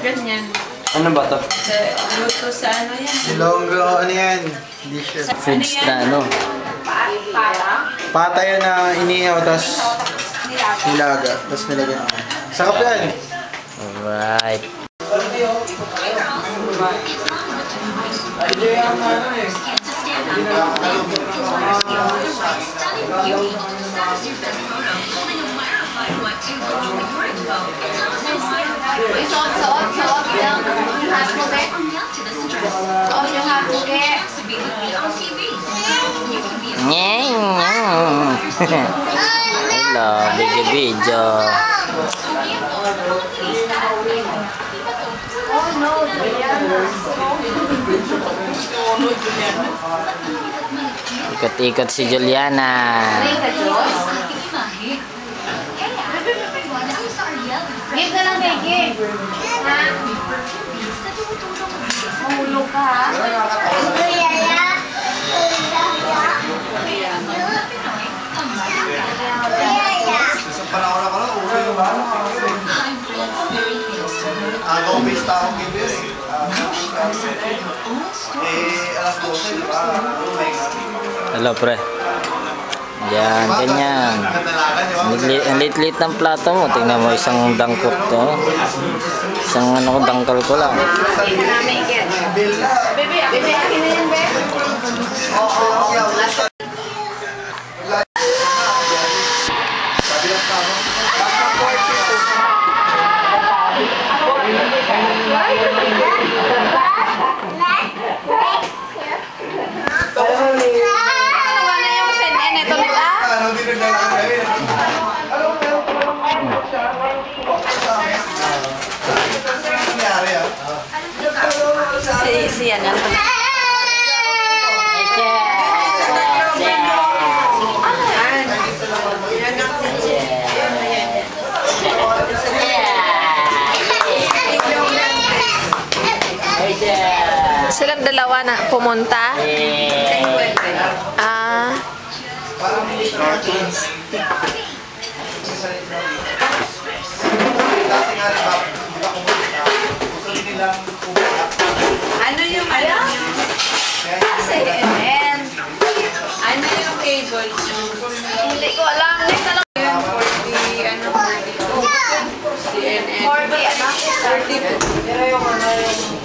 ganyan. Ano ba to? Luto sa ano yan? Ilonggo, ano yan? Dishes. Foods na ano? Pata yan na inihaw, tapos nilaga, tapos nilagyan ako. Sakap yan! Alright. Hello, video. Ikot-ikot si Juliana. Give na lang kay Give. Ha? Mahulog ka ha? Sa panahon ako lang, uso yung bahala ka. Agaw-based ako kibir eh. Alas 12, diba? Hello, pre. Yan, ganyan. Ang lit-lit ng plato mo. Tingnan mo, isang dangkot to. Isang ano, dangkal ko lang. Bebe, akin na yan, be? Oo. Si ano? Silang dalawa na pumunta. Ah. Ano yung ano? CNN. Ano yung cable nyo? Hindi ko alam. Next na lang. For the ano? CNN. For the ano? Pero yung ano yung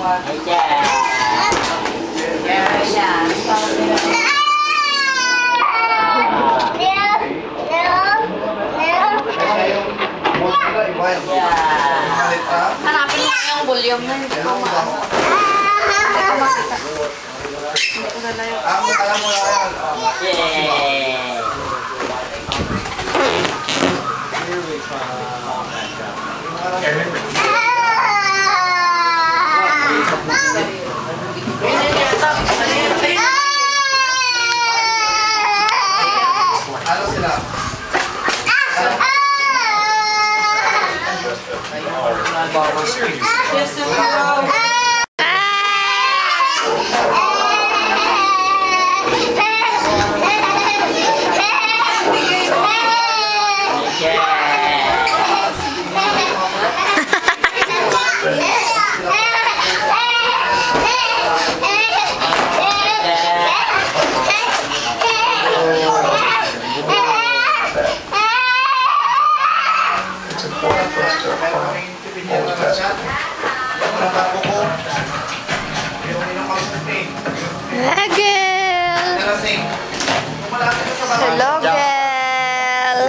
Hanapin mo yung volume na hindi ko maano. Hindi ko makita. Hindi ko na lang. Alam mo lang yan. Ano sila? Yes, no. Hello, girl!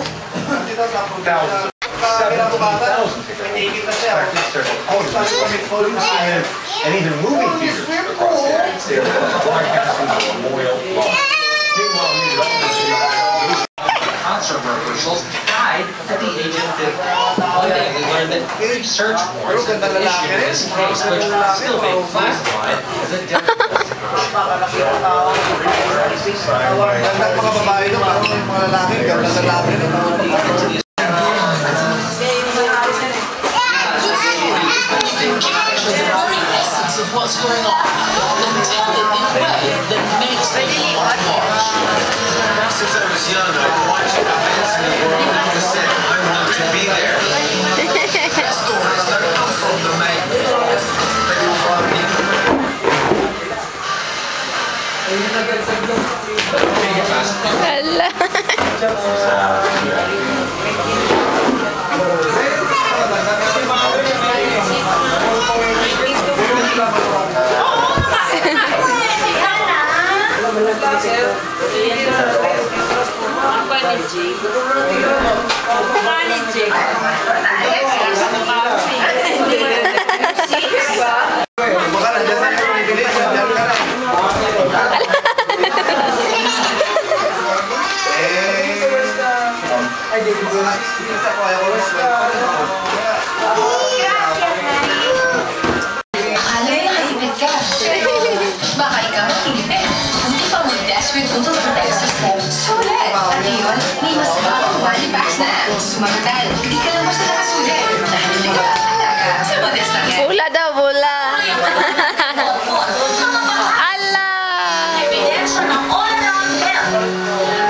And even movie theaters across the United States broadcasting the Memorial Lawn. Meanwhile, new developments concert rehearsals died at the age of 50. Monday, we learned that three search warrants have been issued in this case, which still may be classified as a death Gandang mga babae doon, parang mga lalaki, gandang lalaki doon. What's going on? The makes me watch. Since I was young, I watched events in the world and I said I want to be there. Stories that come from the man. Hala. Baka nandiyan na yung bibili, nandiyan ka na. Kita ko, ayaw ko. Akala na kaibig ka. Baka ikaw hindi. Hindi pa mo desperate kung tumatay sa step. Sulit! Ano yun? May mas bagong body packs na. Sumagal. Hindi ka lang basta nakasulit. Dahil hindi ka alaga. Sa modest lang yan. Bula daw, bula. Ala. Ebidensya ng all-around health.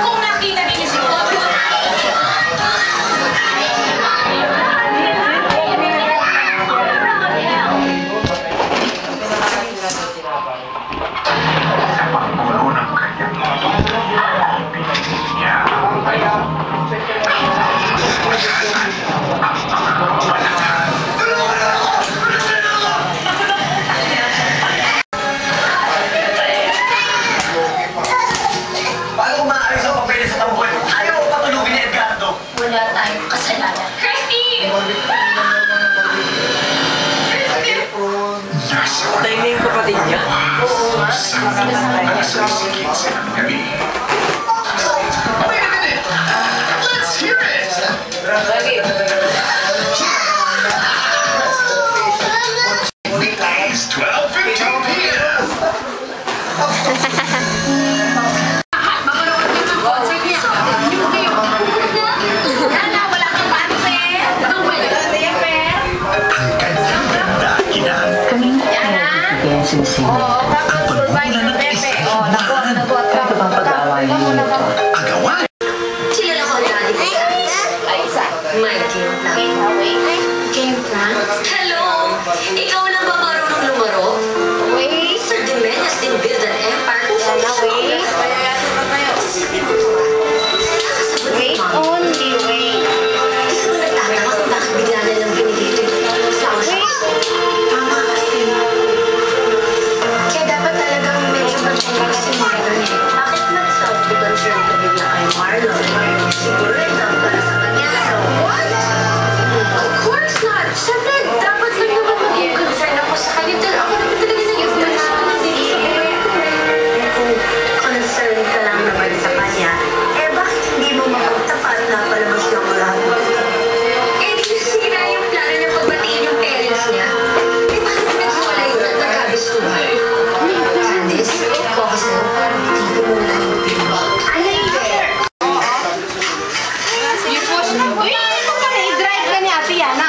Kung nakita niyo si Otto, Paano kung maaaring sa papeles sa tambuhin? Ayaw ko patulugin ni Edgardo. wala tayong kasalanan. Christy! Patay na yung kapatid niya. Wait a minute! Let's hear it! Weekdays, 12:15 p.m. Mapanood niyo ng concert niya. Yung kayo. Yana, wala kang pansin. Ang wala ka na yan, Per. Ang kanyang ganda, kinaan. Yana? Oo, tapos provide ng Pepe. Oo, nagot ka. Agawan. Kilala ko na di ba? Ay, isa. My game plan. Game plan? Hello! Ikaw lang ba marunong lumaro? Wait. Sir Jimenez din build an empire. Yana, wait. Wait only, wait. Di ka ba nagtataka kung bakit bigla na lang pinili ito? Wait. Tama kasi. Kaya dapat talagang medyo mag-ingat si Marlon eh. Bakit mag-self-concern ka bigla kay Marlon? Siguro exam para sa kanya. What? Of course not! Siyempre, dapat lang naman maging concern ako sa kanya dahil ako naman talaga naging person na dito sa buhay ko eh. Eh kung concern ka lang naman sa kanya, eh bakit hindi mo magpagtapat na palabas lang mo lahat? Eh di nasira yung plano niya pagbatiin yung parents niya. Eh bakit nagwala yun at nagkagustuhan? Candice, focus na. Hindi mo na yung pinbag. Ano hindi? You push na. Uy, ito pa rin. I-drive ka ni Ate Yana.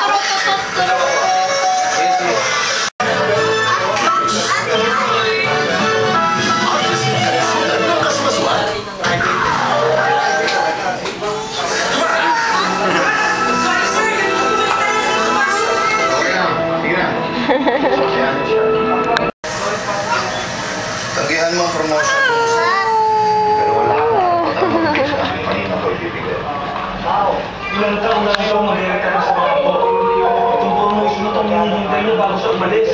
Tanggihan mo ang promotion. Pero wala ka na sa akin. Kanina ko ibibigay. Ilang taon na ikaw mag-direkta sa mga po. Itong promotion na itong hinihintay niyo bago siya umalis.